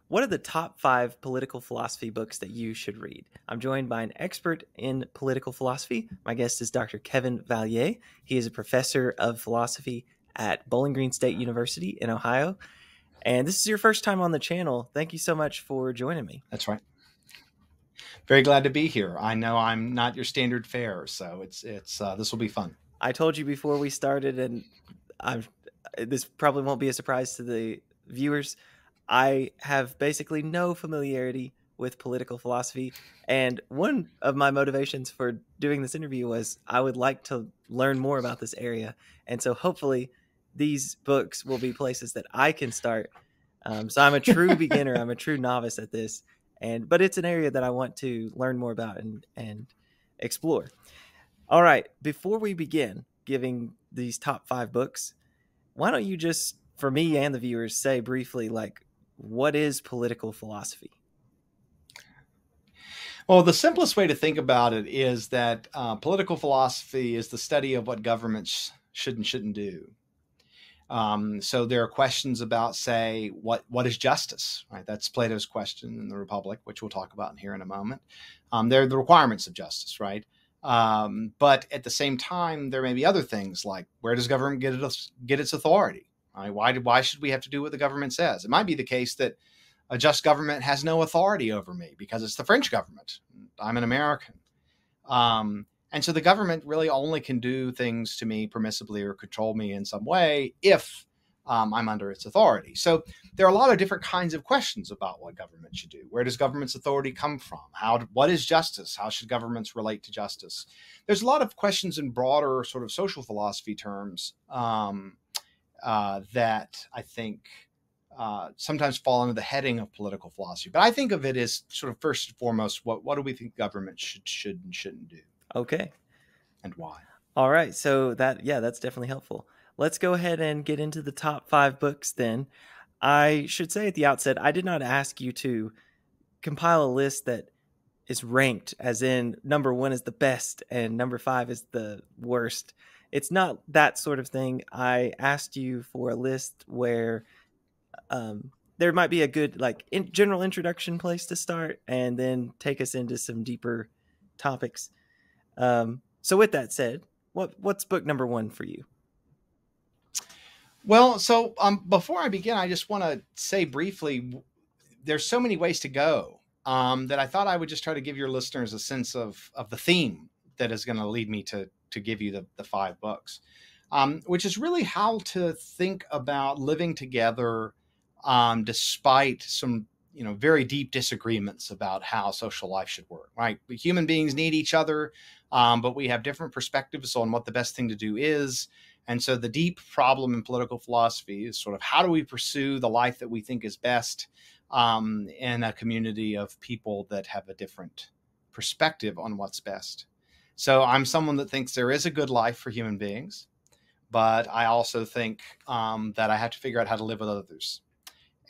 What are the top 5 political philosophy books that you should read? I'm joined by an expert in political philosophy. My guest is Dr. Kevin Vallier. He is a professor of philosophy at Bowling Green State University in Ohio. And this is your first time on the channel. Thank you so much for joining me. That's right. Very glad to be here. I know I'm not your standard fare, so it's this will be fun. I told you before we started, and this probably won't be a surprise to the viewers, I have basically no familiarity with political philosophy. And one of my motivations for doing this interview was I would like to learn more about this area. And so hopefully these books will be places that I can start. So I'm a true beginner. I'm a true novice at this. But it's an area that I want to learn more about and explore. All right. Before we begin giving these top 5 books, why don't you just, for me and the viewers, say briefly, like, what is political philosophy? Well, the simplest way to think about it is that political philosophy is the study of what governments should and shouldn't do. So there are questions about, say, what is justice, right? That's Plato's question in the Republic, which we'll talk about here in a moment. There are the requirements of justice, right? But at the same time, there may be other things like, where does government get its authority? Right? Why should we have to do what the government says? It might be the case that a just government has no authority over me because it's the French government. I'm an American. And so the government really only can do things to me permissibly or control me in some way if I'm under its authority. So there are a lot of different kinds of questions about what government should do. Where does government's authority come from? What is justice? How should governments relate to justice? There's a lot of questions in broader sort of social philosophy terms that I think sometimes fall under the heading of political philosophy. But I think of it as sort of first and foremost, what do we think government should and shouldn't do? Okay. And why? All right. So that's definitely helpful. Let's go ahead and get into the top 5 books then. I should say at the outset, I did not ask you to compile a list that is ranked, as in number 1 is the best and number 5 is the worst. It's not that sort of thing. I asked you for a list where there might be a good general introduction place to start and then take us into some deeper topics. So with that said, what's book number 1 for you? Well, so before I begin, I just want to say briefly, there's so many ways to go that I thought I would just try to give your listeners a sense of the theme that is going to lead me to give you the 5 books, which is really how to think about living together despite some very deep disagreements about how social life should work, right? Human beings need each other, but we have different perspectives on what the best thing to do is. And so the deep problem in political philosophy is sort of, how do we pursue the life that we think is best in a community of people that have a different perspective on what's best? So I'm someone that thinks there is a good life for human beings, but I also think that I have to figure out how to live with others.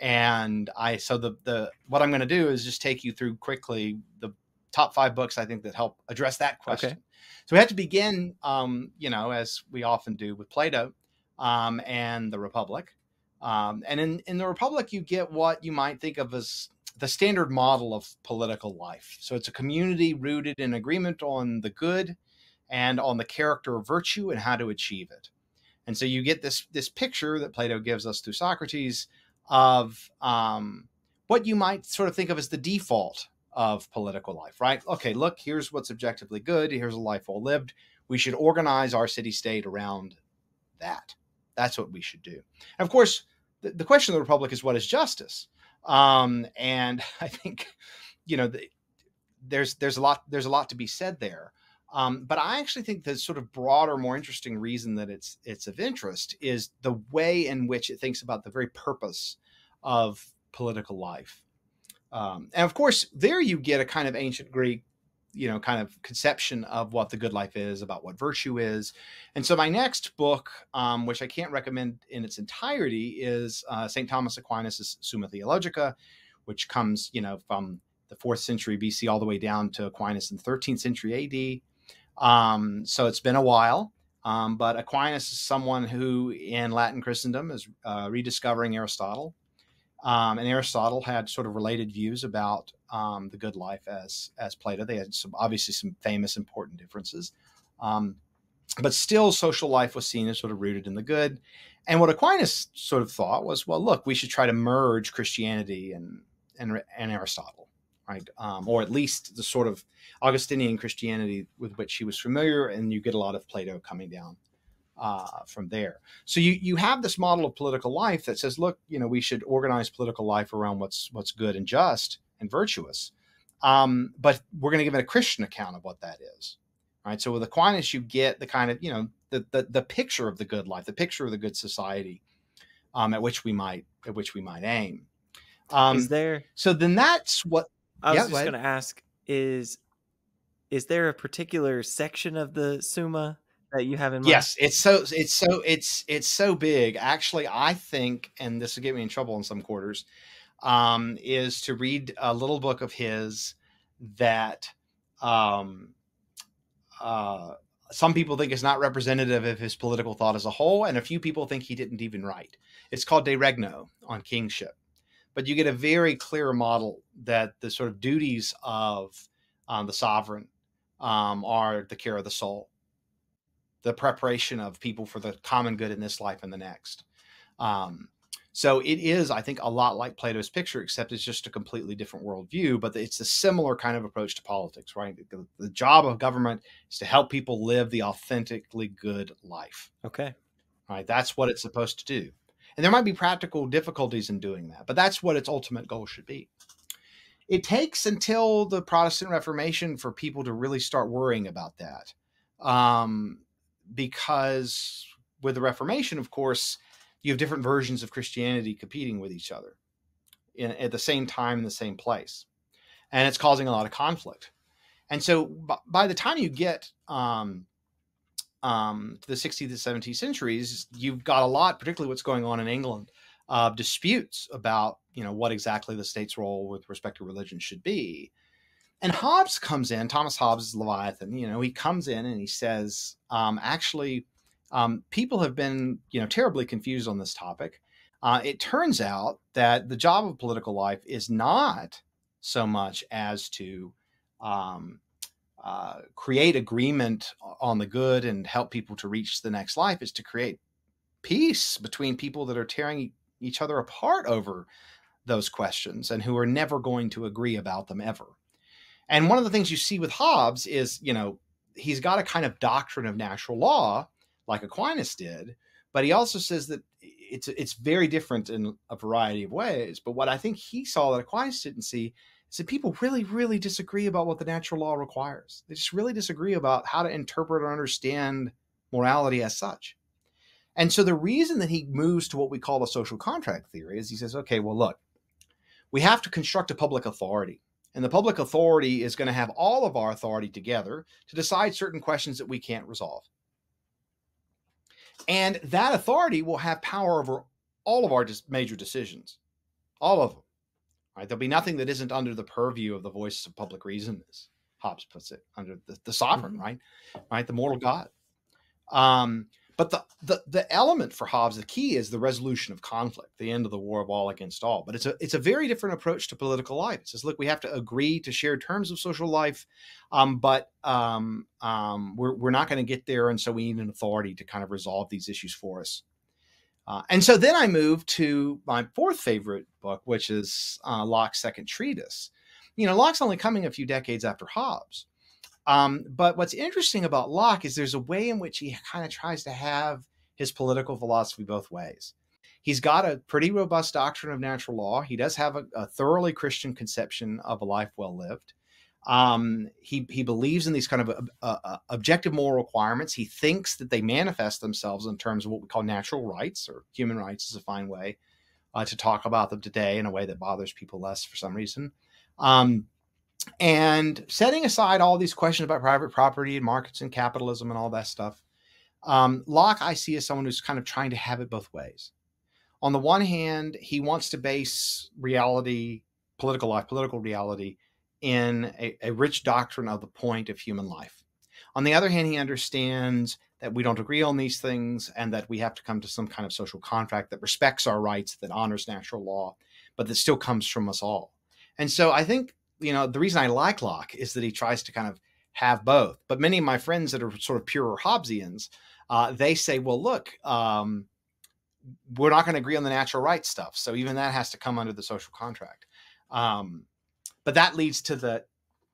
And what I'm going to do is just take you through quickly the top 5 books I think that help address that question. Okay. So we have to begin, as we often do, with Plato and the Republic. And in the Republic, you get what you might think of as the standard model of political life. So it's a community rooted in agreement on the good and on the character of virtue and how to achieve it. And so you get this picture that Plato gives us through Socrates of what you might sort of think of as the default of political life, right? Okay, look, here's what's objectively good. Here's a life well lived. We should organize our city-state around that. That's what we should do. And of course, the question of the Republic is, what is justice? And I think, there's a lot to be said there. But I actually think the sort of broader, more interesting reason that it's of interest is the way in which it thinks about the very purpose of political life. And of course, there you get a kind of ancient Greek, kind of conception of what the good life is, about what virtue is. And so my next book, which I can't recommend in its entirety, is St. Thomas Aquinas' Summa Theologica, which comes, from the 4th century BC all the way down to Aquinas in the 13th century AD. So it's been a while. But Aquinas is someone who in Latin Christendom is rediscovering Aristotle. And Aristotle had sort of related views about the good life as Plato. They had obviously some famous important differences. But still social life was seen as sort of rooted in the good. And what Aquinas sort of thought was, well, look, we should try to merge Christianity and Aristotle, right? Or at least the sort of Augustinian Christianity with which he was familiar, and you get a lot of Plato coming down from there. So you have this model of political life that says, look, we should organize political life around what's good and just and virtuous. But we're going to give it a Christian account of what that is. Right. So with Aquinas, you get the kind of, the picture of the good life, the picture of the good society at which we might aim. Is there? So then that's what I was just going to ask is there a particular section of the Summa that you have in mind? Yes, it's so big. Actually, I think, and this will get me in trouble in some quarters, is to read a little book of his that some people think is not representative of his political thought as a whole, and a few people think he didn't even write. It's called De Regno, on kingship. But you get a very clear model that the sort of duties of the sovereign are the care of the soul, the preparation of people for the common good in this life and the next. So it is, I think, a lot like Plato's picture, except it's just a completely different worldview, but it's a similar kind of approach to politics, right? The job of government is to help people live the authentically good life. Okay. Right. That's what it's supposed to do. And there might be practical difficulties in doing that, but that's what its ultimate goal should be. It takes until the Protestant Reformation for people to really start worrying about that. Because with the Reformation, of course, you have different versions of Christianity competing with each other at the same time in the same place. And it's causing a lot of conflict. And so by the time you get to the 16th and 17th centuries, you've got a lot, particularly what's going on in England, disputes about, what exactly the state's role with respect to religion should be. And Hobbes comes in, Thomas Hobbes is Leviathan, he comes in and he says, people have been, terribly confused on this topic. It turns out that the job of political life is not so much as to create agreement on the good and help people to reach the next life, is to create peace between people that are tearing each other apart over those questions and who are never going to agree about them ever. And one of the things you see with Hobbes is, he's got a kind of doctrine of natural law like Aquinas did, but he also says that it's very different in a variety of ways. But what I think he saw that Aquinas didn't see is that people really, really disagree about what the natural law requires. They just really disagree about how to interpret or understand morality as such. And so the reason that he moves to what we call a social contract theory is he says, okay, well, look, we have to construct a public authority. And the public authority is going to have all of our authority together to decide certain questions that we can't resolve. And that authority will have power over all of our major decisions, all of them. Right? There'll be nothing that isn't under the purview of the voice of public reason, as Hobbes puts it, under the sovereign, right? The mortal God. But the element for Hobbes, the key is the resolution of conflict, the end of the war of all against all. But it's a very different approach to political life. It says, look, we have to agree to share terms of social life, but we're not going to get there, and so we need an authority to kind of resolve these issues for us. And so then I moved to my fourth favorite book, which is Locke's Second Treatise. Locke's only coming a few decades after Hobbes. But what's interesting about Locke is there's a way in which he kind of tries to have his political philosophy both ways. He's got a pretty robust doctrine of natural law. He does have a thoroughly Christian conception of a life well lived. He believes in these kind of objective moral requirements. He thinks that they manifest themselves in terms of what we call natural rights, or human rights is a fine way to talk about them today in a way that bothers people less for some reason. And setting aside all these questions about private property and markets and capitalism and all that stuff, Locke I see as someone who's kind of trying to have it both ways. On the one hand, he wants to base reality, political life, political reality, in a rich doctrine of the point of human life. On the other hand, he understands that we don't agree on these things and that we have to come to some kind of social contract that respects our rights, that honors natural law, but that still comes from us all. And so I think, the reason I like Locke is that he tries to kind of have both. But many of my friends that are sort of pure Hobbesians, they say, well, look, we're not going to agree on the natural rights stuff. So even that has to come under the social contract. But that leads to the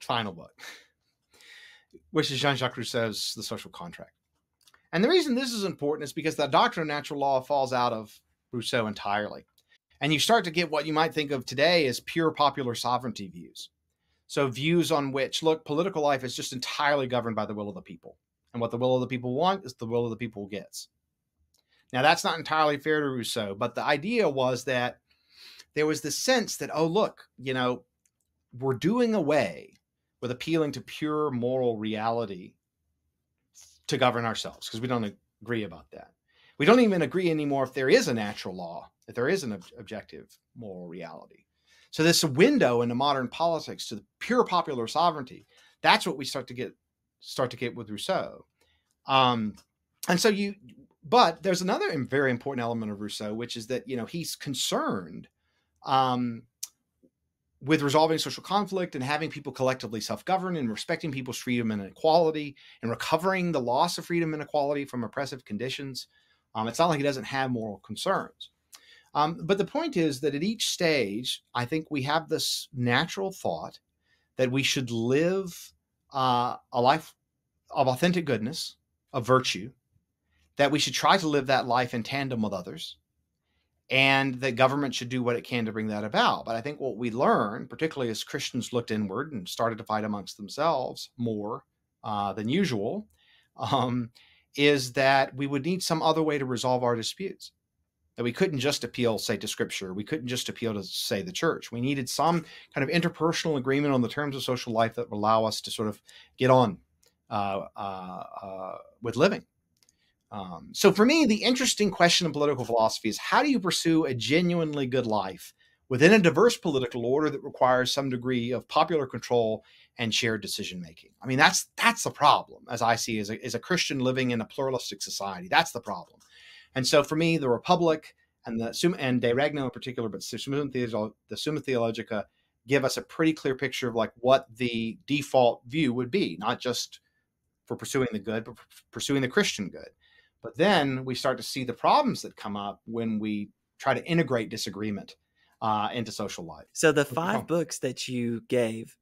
final book, which is Jean-Jacques Rousseau's The Social Contract. And the reason this is important is because the doctrine of natural law falls out of Rousseau entirely. And you start to get what you might think of today as pure popular sovereignty views. So views on which, look, political life is just entirely governed by the will of the people. And what the will of the people want is the will of the people gets. Now, that's not entirely fair to Rousseau, but the idea was that there was this sense that, oh, look, we're doing away with appealing to pure moral reality to govern ourselves, because we don't agree about that. We don't even agree anymore if there is a natural law, if there is an objective moral reality. So this window into modern politics to the pure popular sovereignty, that's what we start to get with Rousseau. But there's another very important element of Rousseau, which is that, he's concerned with resolving social conflict and having people collectively self-govern and respecting people's freedom and equality and recovering the loss of freedom and equality from oppressive conditions. It's not like he doesn't have moral concerns. But the point is that at each stage, I think we have this natural thought that we should live a life of authentic goodness, of virtue, that we should try to live that life in tandem with others, and that government should do what it can to bring that about. But I think what we learned, particularly as Christians looked inward and started to fight amongst themselves more than usual, is that we would need some other way to resolve our disputes. That we couldn't just appeal, say, to Scripture. We couldn't just appeal to, say, the church. We needed some kind of interpersonal agreement on the terms of social life that would allow us to sort of get on with living. So for me, the interesting question in political philosophy is, how do you pursue a genuinely good life within a diverse political order that requires some degree of popular control and shared decision-making? I mean, that's the problem, as I see, as a Christian living in a pluralistic society. That's the problem. And so for me, the Republic and De Regno in particular, but the Summa Theologica, give us a pretty clear picture of like what the default view would be, not just for pursuing the good, but for pursuing the Christian good. But then we start to see the problems that come up when we try to integrate disagreement into social life. So the 5 books that you gave,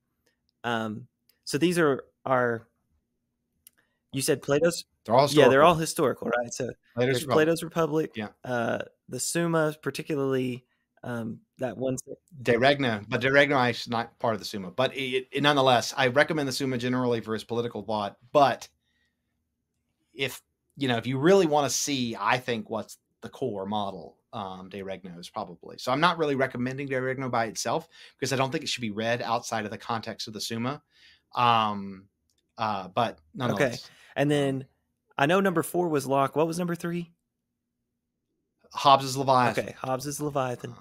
so these are you said Plato's? They're all historical. Yeah, they're all historical, right? So there's Plato's Republic, yeah. The Summa, particularly that one. De Regno, but De Regno is not part of the Summa. But nonetheless, I recommend the Summa generally for his political thought. But if you really want to see, I think, what's the core model, De Regno is probably. So I'm not really recommending De Regno by itself, because I don't think it should be read outside of the context of the Summa. But nonetheless. Okay. And then I know number 4 was Locke. What was number 3? Hobbes' Leviathan. Okay, Hobbes' Leviathan.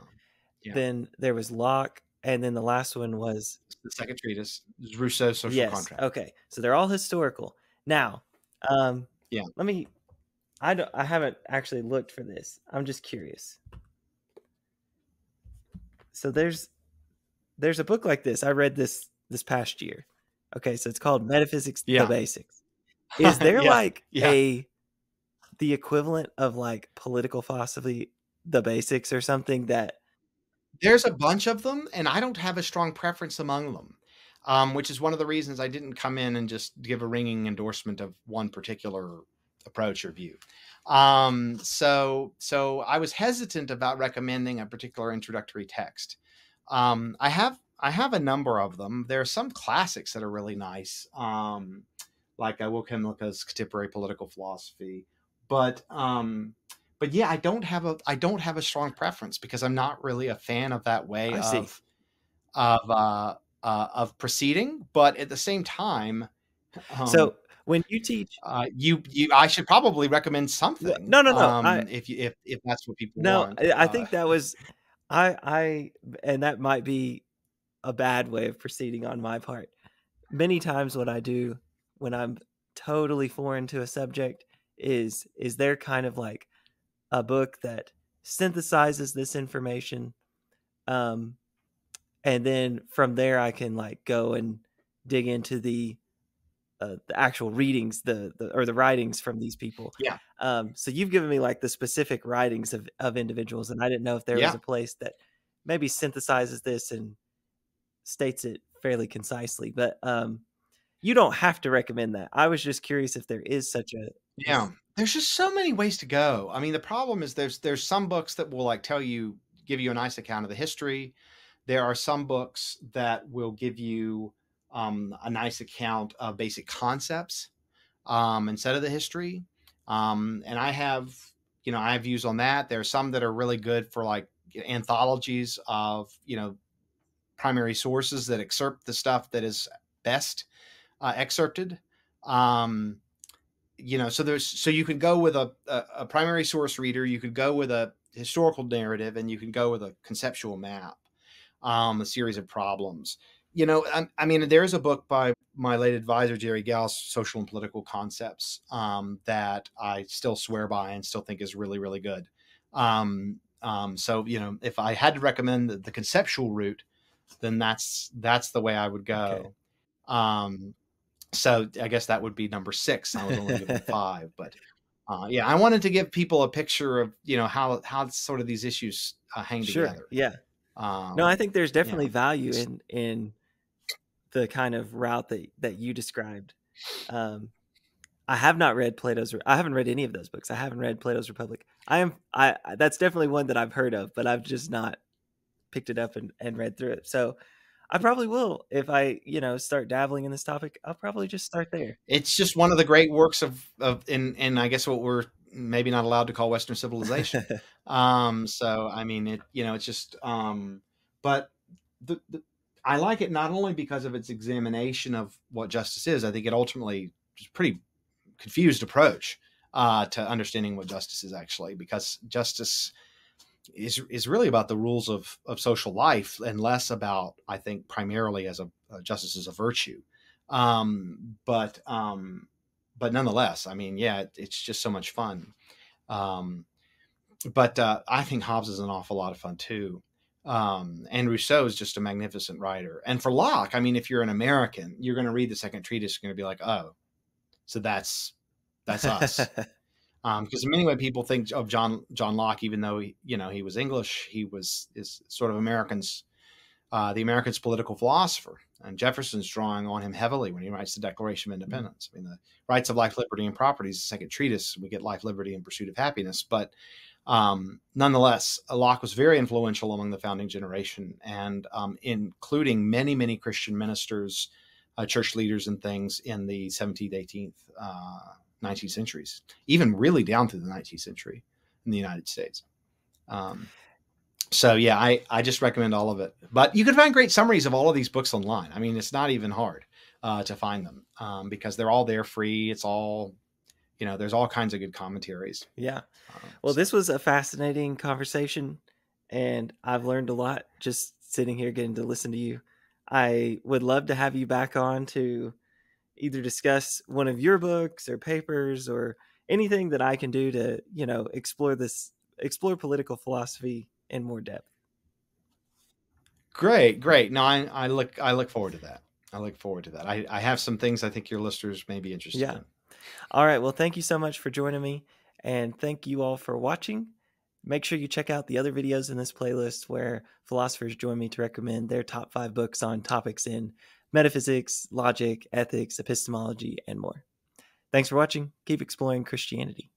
Yeah. Then there was Locke, and then the last one was the second treatise, Rousseau's Social Contract. Okay, so they're all historical. Now, let me. I haven't actually looked for this. I'm just curious. So there's a book like this. I read this past year. Okay, so it's called Metaphysics: The Basics. Is there the equivalent of like political philosophy, The Basics, or something that? There's a bunch of them, and I don't have a strong preference among them, which is one of the reasons I didn't come in and just give a ringing endorsement of one particular approach or view. So I was hesitant about recommending a particular introductory text. I have a number of them. There are some classics that are really nice, like Wilhelm Lücke's Contemporary Political Philosophy, but yeah, I don't have a strong preference, because I'm not really a fan of that way of proceeding. But at the same time, so when you teach, I should probably recommend something. No. If that's what people want. I think that was, and that might be a bad way of proceeding on my part. Many times what I do when I'm totally foreign to a subject is there kind of like a book that synthesizes this information, and then from there I can like go and dig into the actual readings, the writings from these people. Yeah. So you've given me like the specific writings of individuals, and I didn't know if there was a place that maybe synthesizes this and states it fairly concisely. But you don't have to recommend that. I was just curious if there is such a There's just so many ways to go. I mean, the problem is there's some books that will like give you a nice account of the history. There are some books that will give you a nice account of basic concepts instead of the history. And I have views on that. There are some that are really good for like anthologies of, primary sources that excerpt the stuff that is best excerpted. So you can go with a primary source reader, you could go with a historical narrative, and you can go with a conceptual map, a series of problems. I mean, there's a book by my late advisor, Jerry Gauss, Social and Political Concepts, that I still swear by and still think is really, really good. So, if I had to recommend the conceptual route, then that's the way I would go. Okay. So I guess that would be number 6. I was only giving 5, but I wanted to give people a picture of, how sort of these issues hang together. Yeah. No, I think there's definitely value in the kind of route that you described. I have not read I haven't read any of those books. I haven't read Plato's Republic. That's definitely one that I've heard of, but I've just not picked it up and read through it. So I probably will. If I, start dabbling in this topic, I'll probably just start there. It's just one of the great works in I guess what we're maybe not allowed to call Western civilization. So, I mean, it's just, but I like it not only because of its examination of what justice is. I think it ultimately is a pretty confused approach to understanding what justice is actually, because justice is really about the rules of social life and less about, I think, primarily as justice as a virtue. But nonetheless, I mean, it's just so much fun. But I think Hobbes is an awful lot of fun too. And Rousseau is just a magnificent writer. And for Locke, I mean, if you're an American, you're going to read the Second Treatise, you're going to be like, oh, so that's us. Because in many ways people think of John Locke, even though he was English, is sort of the American's political philosopher, and Jefferson's drawing on him heavily when he writes the Declaration of Independence. I mean, the rights of life, liberty, and property is the Second Treatise. We get life, liberty, and pursuit of happiness. But nonetheless, Locke was very influential among the founding generation, and including many, many Christian ministers, church leaders, and things in the 17th, 18th, 19th centuries, even really down through the 19th century in the United States. So I just recommend all of it. But you can find great summaries of all of these books online. I mean, it's not even hard to find them because they're all there free. It's all, there's all kinds of good commentaries. Yeah. Well, this was a fascinating conversation, and I've learned a lot just sitting here getting to listen to you. I would love to have you back on to either discuss one of your books or papers or anything that I can do to, explore political philosophy in more depth. Great. No, I look forward to that. I have some things I think your listeners may be interested in. All right. Well, thank you so much for joining me, and thank you all for watching. Make sure you check out the other videos in this playlist where philosophers join me to recommend their top 5 books on topics in metaphysics, logic, ethics, epistemology, and more. Thanks for watching. Keep exploring Christianity.